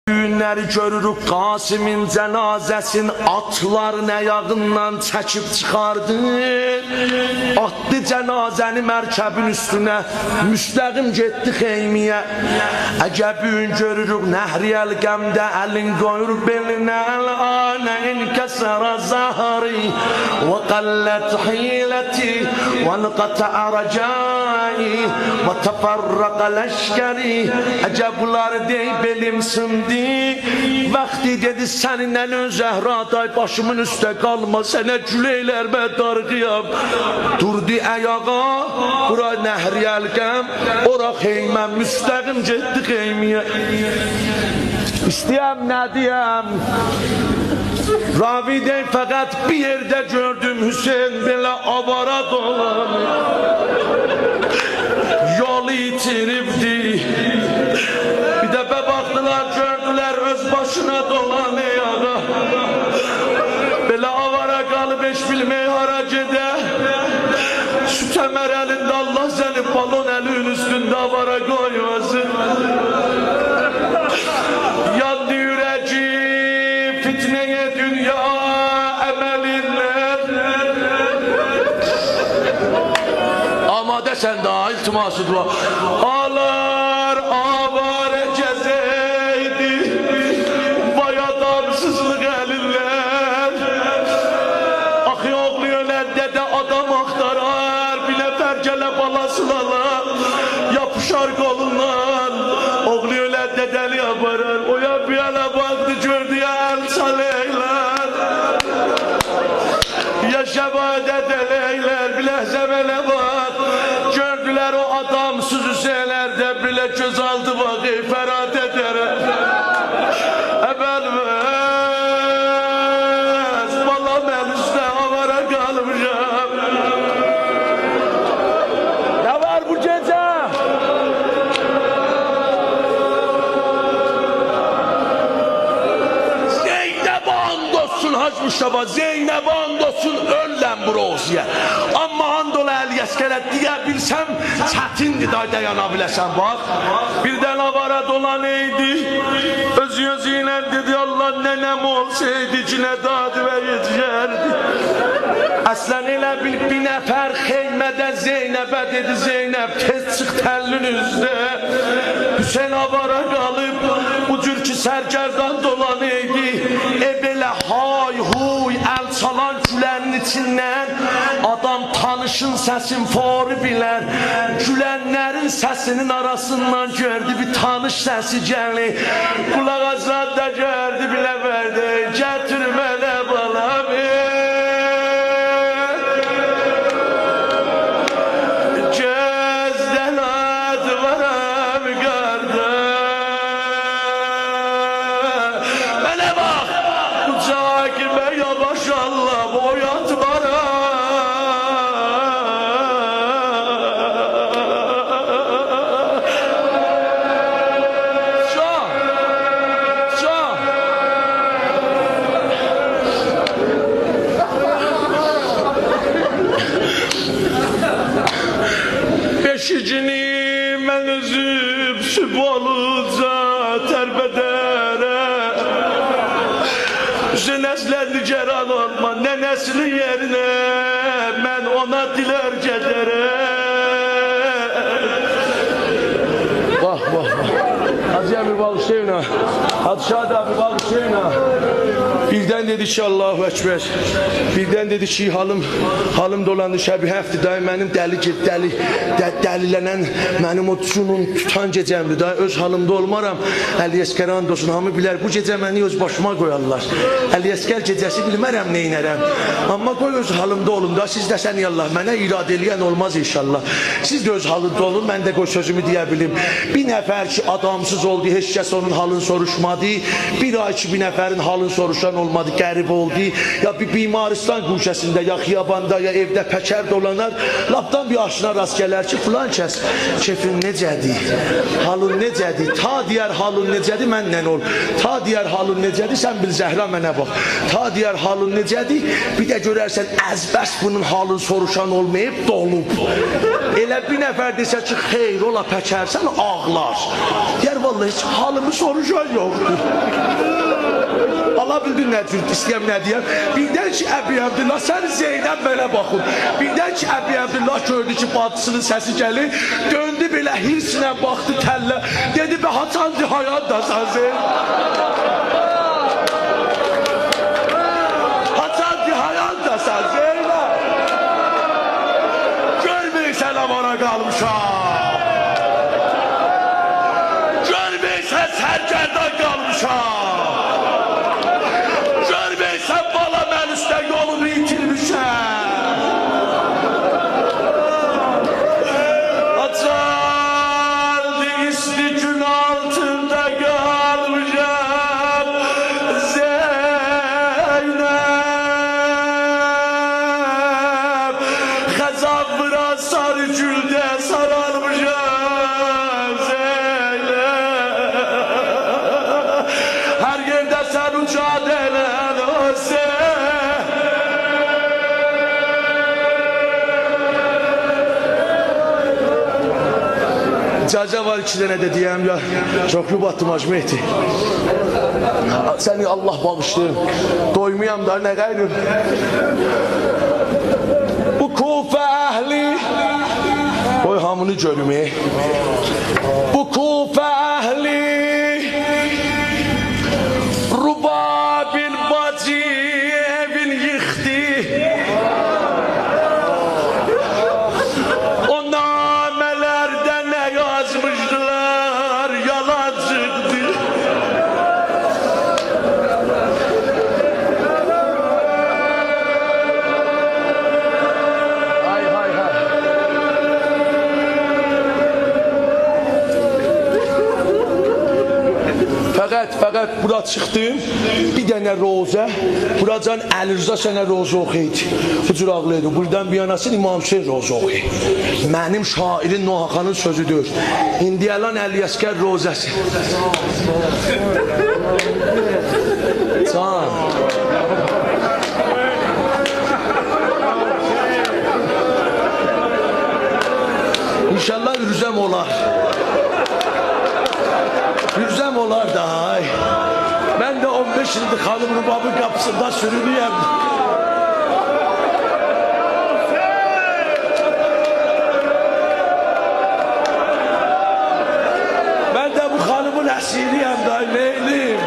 Günləri görürük Qasimin cənazəsin atların əyağından çəkib çıxardı. Atdı cənazəni mərkəbin üstünə, müstəqim getdi xeymiyə. Əgər gün görürük Nəhriyəl qəmdə əlin qoyur belinə, Əl-anə inkəsərə zəhəri və qəllət hiləti və nqətə rəcai və təfərrəqə ləşkəri. Əgər bunları deyib belim sındı, vakti dedi seninle Zəhra day başımın üstə qalma, sənə güleylər mən darğıyam. Durdu ayağa, bura Nəhriyəl qəm, ora xeymə, müstəqim getdi xeymiyə. İstəyəm nə deyəm, ravi deyim, fəqət bir yerdə gördüm Hüseyin belə avara dolanır, yolu itiribdi. Bir dəfə baxdılar, gördülər öz başına dolanır ağa, belə avara qalıb heç bilmək hara gedə. Süt əmər əlində, Allah səni balon əlin üstündə avara qoymasın. Yandı ürəci fitneye dünya əməlindən. Amadə sən daha iltiması dua. Alar avare cezeydi, vay adamsızlık elinler. Axı oğlu yönəndə adam axtarar, bir nəfər gələ balasını alar, yapışar qolundan. Oğlu yönəndə dəli aparar, o ya bir yana baxdı, gördü ya əl saleylər, ya şəbadet eləylər, bir ləhzə belə bax. Gördülər o adamsız Hüseynlərdə bilə göz aldı bağı, fərad edərək. Əbəl vəz, balam əl üstə avara qalmışam. Nə var bu gecə? Zeynəb and olsun Hacı Müştəba, Zeynəb and olsun ölləm bu roziyə. Amma and ola Əliəskərə deyə bilsəm çətindir da dayana biləsən. Bax, birdən avara dolan eydi, özü-özüylə dedi, Allah nənəm olsaydı ki nə dadı və yetişərdi. Əslən elə bir nəfər xeymədə Zeynəbə dedi, Zeynəb tez çıx təllin üstə. Hüseyin avara qalıb, bu cür ki sərkərdan dolan eydi, belə hay huy əl çalan gülənin içindən adam tanışın səsin foru bilər. Gülənlərin səsinin arasından gördü bir tanış səsi gəlir. Qulaq azad da gördü bilə verdi, gətir mənə balam, gözdən ad varam qarda. Mənə bax, ucağa girmə yavaş Allah, boyat varam. Beşicini mən üzüb süboluca tərbədərə, Zənəzləndi gəran olma nənəsinin yerinə, mən ona dilər gedərə. Vah vah vah, Hacı Əmir bağışlayın, Hacı Şahid abi bağışlayın. Birdən dedi ki Allahu Ekber, birdən dedi ki halım dolandı şəbi həfti dayı, mənim dəlilənən mənim o cunun tutan gecəmdir dayı, öz halımda olmaram. Əliəskər and olsun, hamı bilər bu gecə məni öz başıma qoyarlar. Əliəskər gecəsi bilmərəm neynərəm, amma qoy öz halımda olun da, siz də sən yallah, mənə irad eləyən olmaz inşallah. Siz də öz halında olun, mən də qoy sözümü deyə bilim. Bir nəfər ki adamsız oldu, heç kəs onun halını soruşmadı, bir ay ki bir nəfərin halını soruşan olmadı, qərib oldu, ya bir bimaristan quşəsində, ya xiyabanda, ya evdə pəkər dolanar, lapdan bir aşına rast gələr ki, filan kəs, kefin necədir, halın necədir, ta deyər halın necədir, məndən ol, ta deyər halın necədir, sən bil Zəhra mənə bax, ta deyər halın necədir, bir də görərsən əzbəs bunun halını soruşan olmayıb, dolub. Elə bir nəfər desə ki, xeyr ola pəkərsən, ağlar. Deyər, valla vallahi hiç halımı soruşan yoktur. Alabildin ne cür istəyəm nə deyəm. Birdən ki Əbi Əbdullah sən Zeynəb mənə baxın. Birdən ki Əbi Əbdullah gördü ki bacısının səsi gəlir. Döndü belə hirslə baxdı təllə. Dedi be haçancı hayatdasan Zeynəb. Haçancı hayatdasan Zeynəb. Görməysən amana qalmışam. Görməysən sərgərdan qalmışam. Yolunu itirmişəm. Açardı isti gün altında qalmışam Zeynəb. Xəzan vuran sarı güldə sararmışam Zeynəb. Hər yerdə sən ucad elən o Zeynəb. İcazə var 2 dənə də deyəm ya. Çox yubatdım Hacı Mehdi. Səni Allah bağışlayın. Doymayam da nə qayrım. Bu Kufə əhli qoy hamını görüm. Bu Kufə əhli Rubabin bacı evin yıxdı. Yazmışdılar yalancıktı. Hay hay hay. Fakat bura çıxdım. Bir dənə rozə. Buracan Əli Rıza sənə rozə oxuydu. Bu cür ağlaydı. Buradan bir yanası İmam Hüseyin rozə oxuydu. Mənim şairin Nohaxanın sözüdür. İndiyalan Əliyəskər rozəsi. Can. İnşallah rüzəm olar. Rüzəm olar da ay. Ben de 15 yıldır Hanım Rubab'ın kapısında sürünüyem. Ben de bu hanımın esiriyem da neyliyim.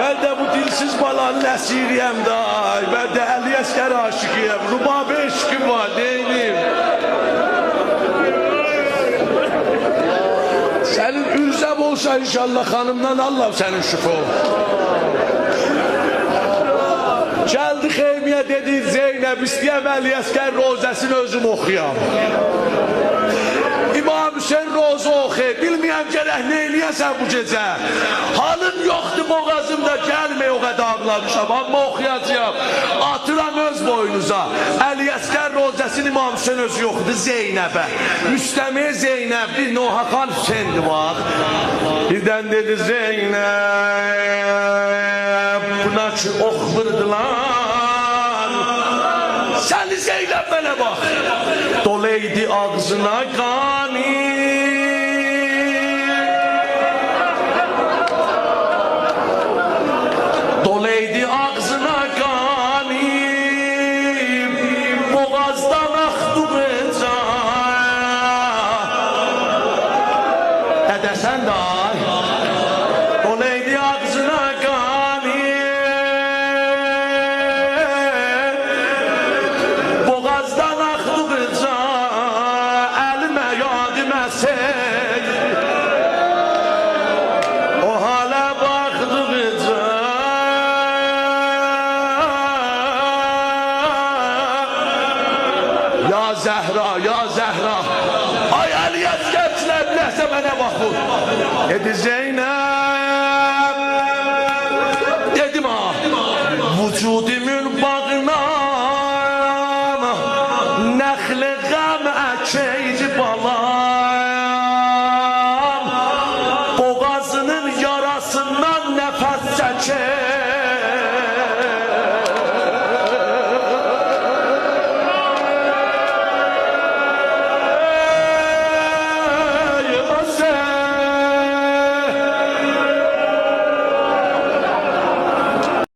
Ben de bu dilsiz balanın esiriyem da. Ben de Əliyəskər aşıkıyım. Rubab eşkim var neyliyim. Senin ürzem olsa inşallah hanımdan Allah senin şüphe ol. Geldi xeymiye dedi Zeynep istəyəm Əliyəskər rozəsini özüm oxuyam. İmam Hüseyin roza oxuy. Bilməyəm gərək neyləyəsən bu gecə. Halım yoxdur boğazımda gəlmək o qədər ağlamışam. Amma oxuyacağım. Atıram öz boynuza. Əliyəskər rozəsini İmam Hüseyin özü yoxdur Zeynəbə. Müstəmi Zeynəbdir. Nohaxan Hüseyindir bax. Birdən dedi Zeynəb buna ki oxvurdular. Səni Zeynəb mənə bax. Doleydi ağzına qani. Doleydi ağzına qani. Boğazdan axdıqca. Ədəsən də ay. Doleydi ağzına qani. Boğazdan axdıqca. Əlimə yadimə sey. O halə baxdıqca. Ya Zəhra, ya Zəhra. Ay Əliyəskər biləsə mənə baxın. Dedi Zeynəb.